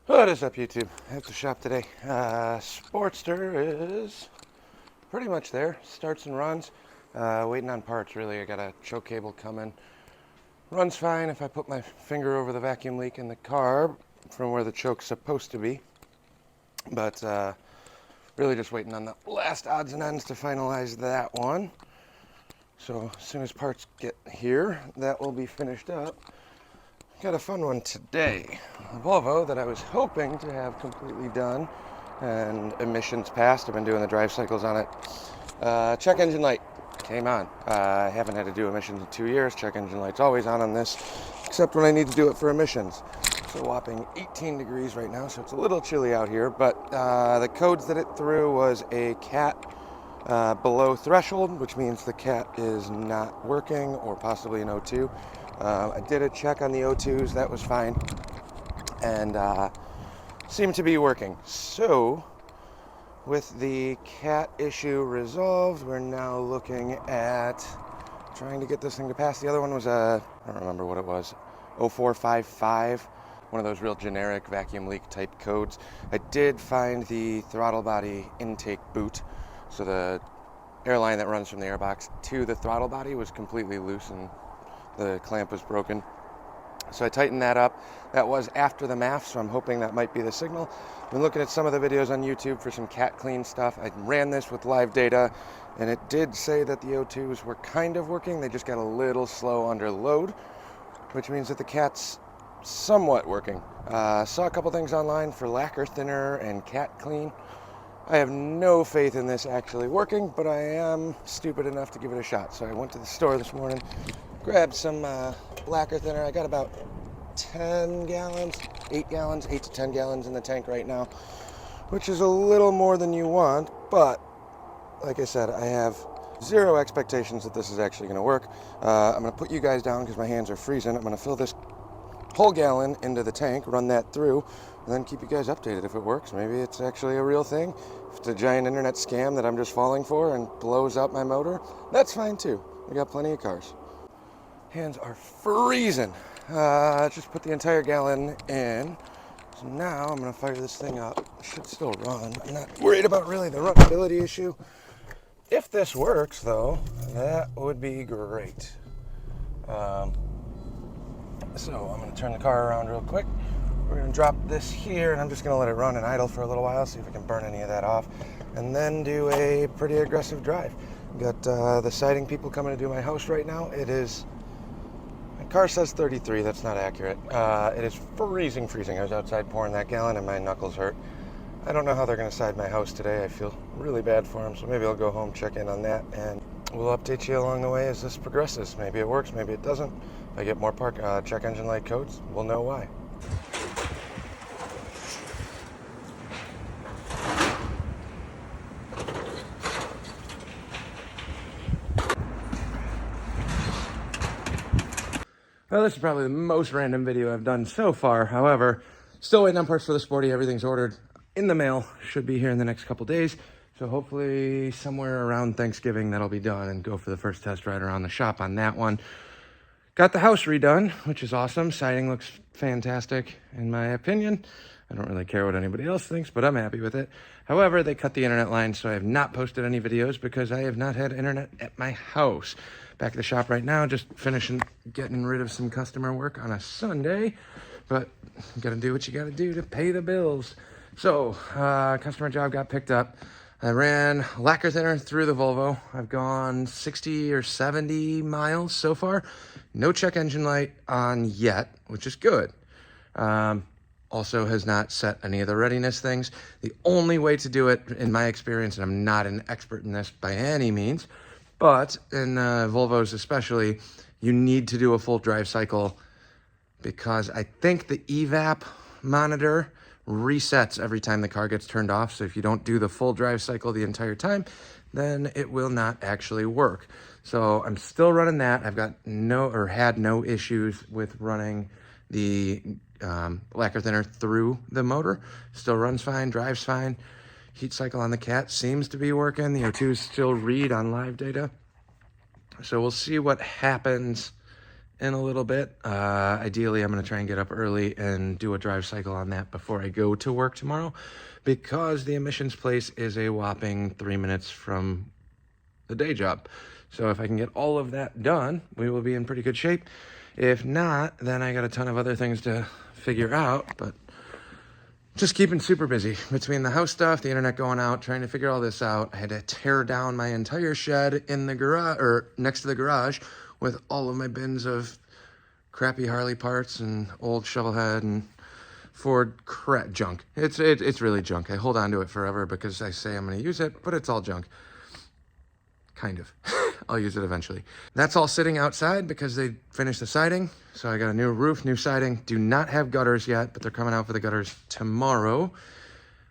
What is up, YouTube? At the shop today. Sportster is pretty much there. Starts and runs. Waiting on parts, really. I got a choke cable coming. Runs fine if I put my finger over the vacuum leak in the carb from where the choke's supposed to be. But really just waiting on the last odds and ends to finalize that one. So as soon as parts get here, that will be finished up. Got a fun one today. A Volvo that I was hoping to have completely done and emissions passed. I've been doing the drive cycles on it. Check engine light came on. I haven't had to do emissions in 2 years. Check engine light's always on this, except when I need to do it for emissions. It's a whopping 18 degrees right now, so it's a little chilly out here, but the codes that it threw was a cat below threshold, which means the cat is not working, or possibly an O2. I did a check on the O2s, that was fine, and seemed to be working. So, with the cat issue resolved, we're now looking at trying to get this thing to pass. The other one was I don't remember what it was, 0455, one of those real generic vacuum leak type codes. I did find the throttle body intake boot, so the airline that runs from the airbox to the throttle body was completely loose and the clamp was broken. So I tightened that up. That was after the MAF, so I'm hoping that might be the signal. I've been looking at some of the videos on YouTube for some cat clean stuff. I ran this with live data, and it did say that the O2s were kind of working. They just got a little slow under load, which means that the cat's somewhat working. Saw a couple things online for lacquer thinner and cat clean. I have no faith in this actually working, but I am stupid enough to give it a shot. So I went to the store this morning, grabbed some lacquer thinner. I got about 10 gallons, 8 gallons, 8 to 10 gallons in the tank right now, which is a little more than you want, but like I said, I have zero expectations that this is actually going to work. I'm going to put you guys down because my hands are freezing. I'm going to fill this whole gallon into the tank, run that through, and then keep you guys updated if it works. Maybe it's actually a real thing. If it's a giant internet scam that I'm just falling for and blows up my motor, that's fine too. We got plenty of cars. Hands are freezing. Just put the entire gallon in. So now I'm going to fire this thing up. It should still run. I'm not worried about really the runnability issue. If this works, though, that would be great. So I'm going to turn the car around real quick. We're going to drop this here, and I'm just going to let it run and idle for a little while, see if I can burn any of that off, and then do a pretty aggressive drive. Got the siding people coming to do my house right now. It is... my car says 33, that's not accurate. It is freezing. I was outside pouring that gallon and my knuckles hurt. I don't know how they're going to side my house today. I feel really bad for them, so maybe I'll go home, check in on that, and we'll update you along the way as this progresses. Maybe it works, maybe it doesn't. If I get more check engine light codes, we'll know why. Well, this is probably the most random video I've done so far. However, still waiting on parts for the Sporty. Everything's ordered in the mail. Should be here in the next couple days. So hopefully somewhere around Thanksgiving that'll be done and go for the first test ride around the shop on that one. Got the house redone, which is awesome. Siding looks fantastic in my opinion. I don't really care what anybody else thinks, but I'm happy with it. However, they cut the internet line, so I have not posted any videos because I have not had internet at my house. Back at the shop right now, just finishing getting rid of some customer work on a Sunday, but you gotta do what you gotta do to pay the bills. So, customer job got picked up. I ran lacquer thinner through the Volvo. I've gone 60 or 70 miles so far. No check engine light on yet, which is good. Also has not set any of the readiness things. The only way to do it, in my experience, and I'm not an expert in this by any means, but in Volvos especially, you need to do a full drive cycle because I think the evap monitor resets every time the car gets turned off. So if you don't do the full drive cycle the entire time, then it will not actually work. So I'm still running that. I've got had no issues with running the lacquer thinner through the motor. Still runs fine, drives fine. Heat cycle on the cat seems to be working. The O2s still read on live data. So we'll see what happens in a little bit. Ideally, I'm going to try and get up early and do a drive cycle on that before I go to work tomorrow, because the emissions place is a whopping 3 minutes from the day job. So if I can get all of that done, we will be in pretty good shape. If not, then I got a ton of other things to figure out, but just keeping super busy between the house stuff, the internet going out, trying to figure all this out. I had to tear down my entire shed in the garage, or next to the garage, with all of my bins of crappy Harley parts and old shovelhead and Ford crap junk. It's really junk. I hold on to it forever because I say I'm going to use it, but it's all junk. Kind of. I'll use it eventually. That's all sitting outside because they finished the siding. So I got a new roof, new siding. Do not have gutters yet, but they're coming out for the gutters tomorrow.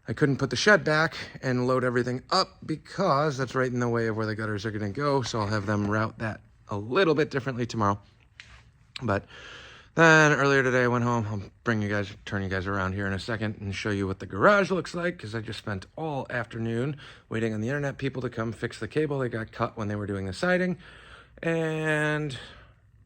I couldn't put the shed back and load everything up because that's right in the way of where the gutters are going to go. So I'll have them route that a little bit differently tomorrow. But then earlier today I went home. I'll turn you guys around here in a second and show you what the garage looks like, because I just spent all afternoon waiting on the internet people to come fix the cable that got cut when they were doing the siding, and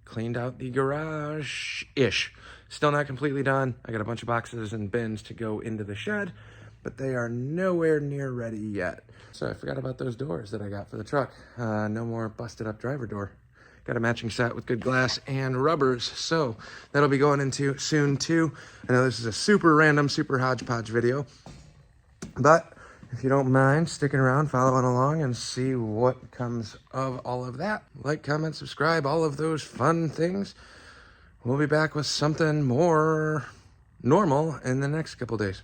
cleaned out the garage-ish. Still not completely done. I got a bunch of boxes and bins to go into the shed, but they are nowhere near ready yet. So I forgot about those doors that I got for the truck. No more busted up driver door. Got a matching set with good glass and rubbers, so that'll be going into soon too. I know this is a super random, super hodgepodge video, but if you don't mind sticking around, following along, and see what comes of all of that, like, comment, subscribe, all of those fun things. We'll be back with something more normal in the next couple days.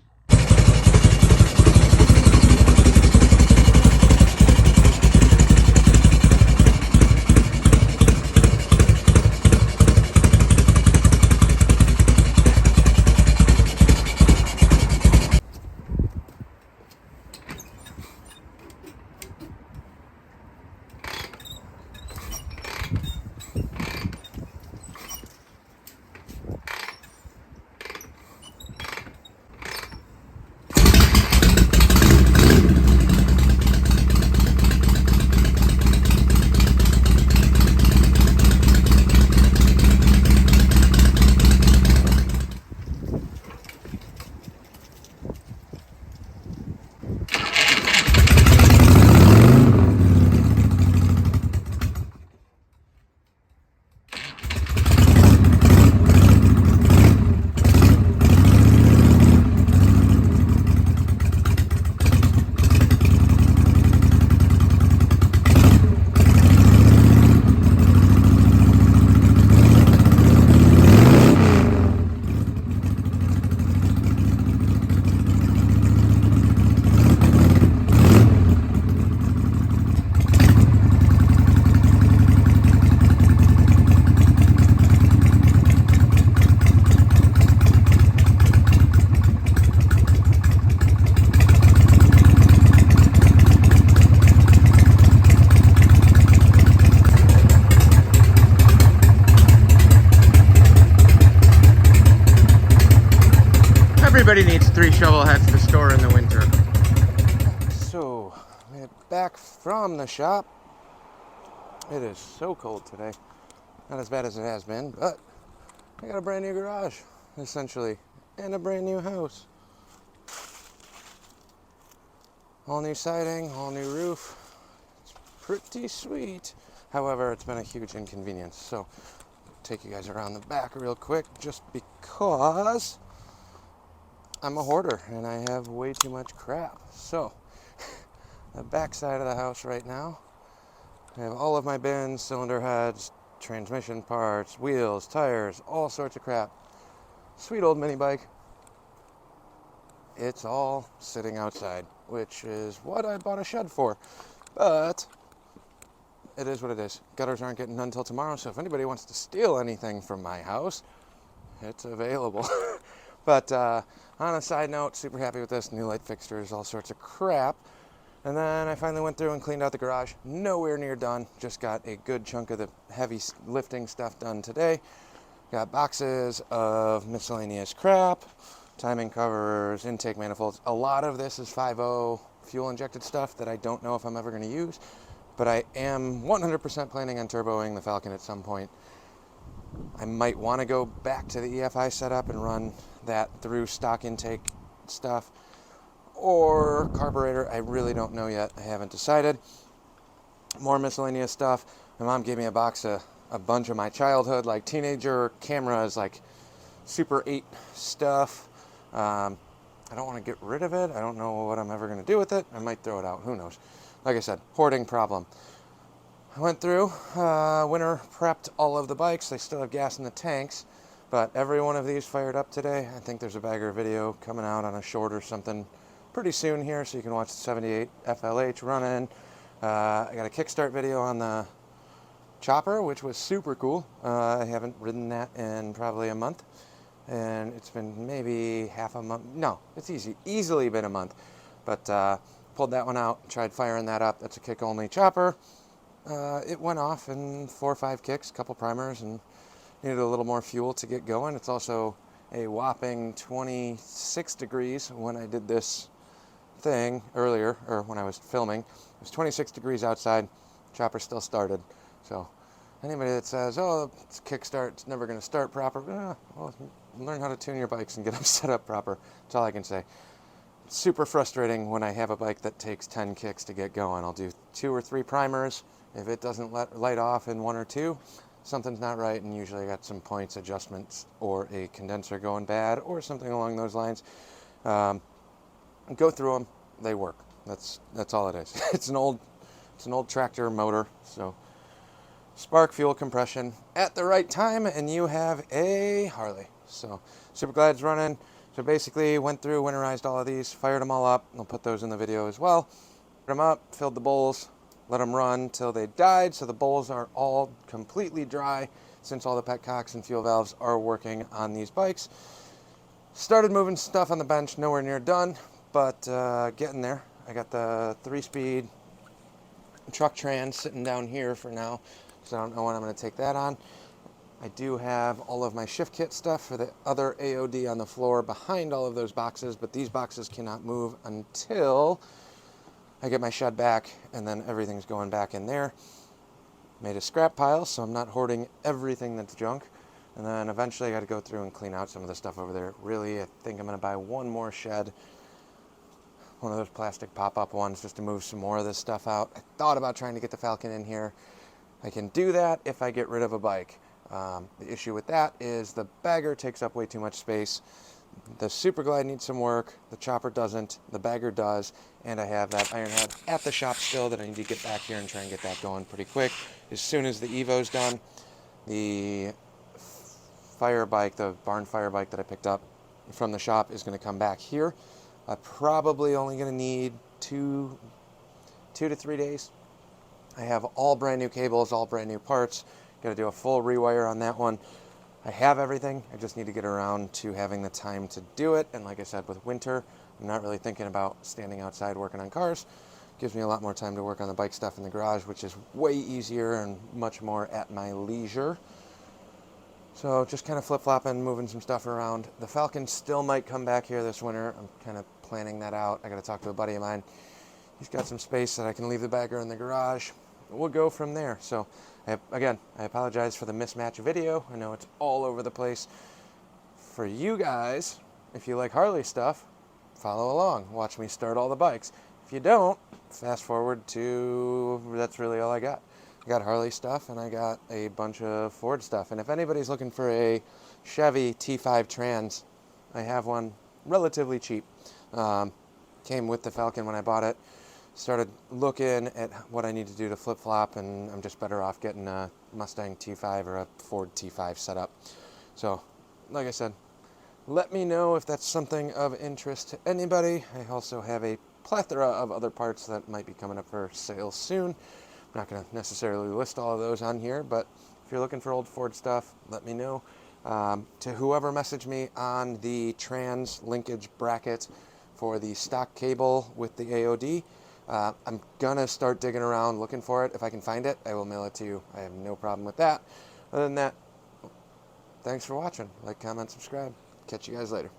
Everybody needs 3 shovel heads to store in the winter. So, we're back from the shop. It is so cold today. Not as bad as it has been, but I got a brand new garage, essentially, and a brand new house. All new siding, all new roof. It's pretty sweet. However, it's been a huge inconvenience. So, I'll take you guys around the back real quick, just because I'm a hoarder and I have way too much crap. So, the back side of the house right now, I have all of my bins, cylinder heads, transmission parts, wheels, tires, all sorts of crap. Sweet old mini bike. It's all sitting outside, which is what I bought a shed for. But it is what it is. Gutters aren't getting done until tomorrow, so if anybody wants to steal anything from my house, it's available. But on a side note, super happy with this. New light fixtures, all sorts of crap. And then I finally went through and cleaned out the garage. Nowhere near done. Just got a good chunk of the heavy lifting stuff done today. Got boxes of miscellaneous crap, timing covers, intake manifolds. A lot of this is 5.0 fuel injected stuff that I don't know if I'm ever going to use. But I am 100% planning on turboing the Falcon at some point. I might want to go back to the EFI setup and run that through stock intake stuff or carburetor. I really don't know yet. I haven't decided. More miscellaneous stuff. My mom gave me a box of a bunch of my childhood, like teenager cameras, like Super 8 stuff. I don't want to get rid of it. I don't know what I'm ever going to do with it. I might throw it out. Who knows? Like I said, hoarding problem. I went through, winter prepped all of the bikes. They still have gas in the tanks, but every one of these fired up today. I think there's a bagger video coming out on a short or something pretty soon here, so you can watch the 78 FLH running. I got a kickstart video on the chopper, which was super cool. I haven't ridden that in probably a month, and it's been maybe half a month. No, it's easily been a month, but pulled that one out, tried firing that up. That's a kick-only chopper. It went off in 4 or 5 kicks, a couple primers, and needed a little more fuel to get going. It's also a whopping 26 degrees when I did this thing earlier, or when I was filming. It was 26 degrees outside. Chopper still started. So anybody that says, oh, it's kickstart, it's never going to start proper, well, learn how to tune your bikes and get them set up proper. That's all I can say. It's super frustrating when I have a bike that takes 10 kicks to get going. I'll do 2 or 3 primers. If it doesn't light off in 1 or 2, something's not right, and usually I got some points adjustments or a condenser going bad or something along those lines. Go through them. They work. That's all it is. It's an old tractor motor, so spark fuel compression at the right time, and you have a Harley. So super glad it's running. So basically went through, winterized all of these, fired them all up. I'll put those in the video as well. Fired them up, filled the bowls, let them run till they died, so the bowls are all completely dry since all the petcocks and fuel valves are working on these bikes. Started moving stuff on the bench, nowhere near done, but getting there. I got the 3-speed truck trans sitting down here for now, so I don't know when I'm going to take that on. I do have all of my shift kit stuff for the other AOD on the floor behind all of those boxes, but these boxes cannot move until I get my shed back, and then everything's going back in there. Made a scrap pile, so I'm not hoarding everything that's junk. And then eventually I got to go through and clean out some of the stuff over there. Really, I think I'm going to buy one more shed, one of those plastic pop-up ones, just to move some more of this stuff out. I thought about trying to get the Falcon in here. I can do that if I get rid of a bike. The issue with that is the bagger takes up way too much space. The Super Glide needs some work, the chopper doesn't, the bagger does, and I have that iron head at the shop still that I need to get back here and try and get that going pretty quick. As soon as the Evo's done, the fire bike, the barn fire bike that I picked up from the shop is going to come back here. I'm probably only going to need 2 to 3 days. I have all brand new cables, all brand new parts. Got to do a full rewire on that one. I have everything. I just need to get around to having the time to do it. And like I said, with winter, I'm not really thinking about standing outside working on cars. Gives me a lot more time to work on the bike stuff in the garage, which is way easier and much more at my leisure. So just kind of flip-flopping, moving some stuff around. The Falcon still might come back here this winter. I'm kind of planning that out. I got to talk to a buddy of mine. He's got some space that I can leave the bagger in the garage. We'll go from there. So again, I apologize for the mismatch video. I know it's all over the place. For you guys, if you like Harley stuff, follow along. Watch me start all the bikes. If you don't, fast forward to, that's really all I got. I got Harley stuff, and I got a bunch of Ford stuff. And if anybody's looking for a Chevy T5 Trans, I have one relatively cheap. Came with the Falcon when I bought it. Started looking at what I need to do to flip-flop, and I'm just better off getting a Mustang T5 or a Ford T5 set up. So, like I said, let me know if that's something of interest to anybody. I also have a plethora of other parts that might be coming up for sale soon. I'm not going to necessarily list all of those on here, but if you're looking for old Ford stuff, let me know. To whoever messaged me on the trans linkage bracket for the stock cable with the AOD, I'm going to start digging around looking for it. If I can find it, I will mail it to you. I have no problem with that. Other than that, thanks for watching. Like, comment, subscribe. Catch you guys later.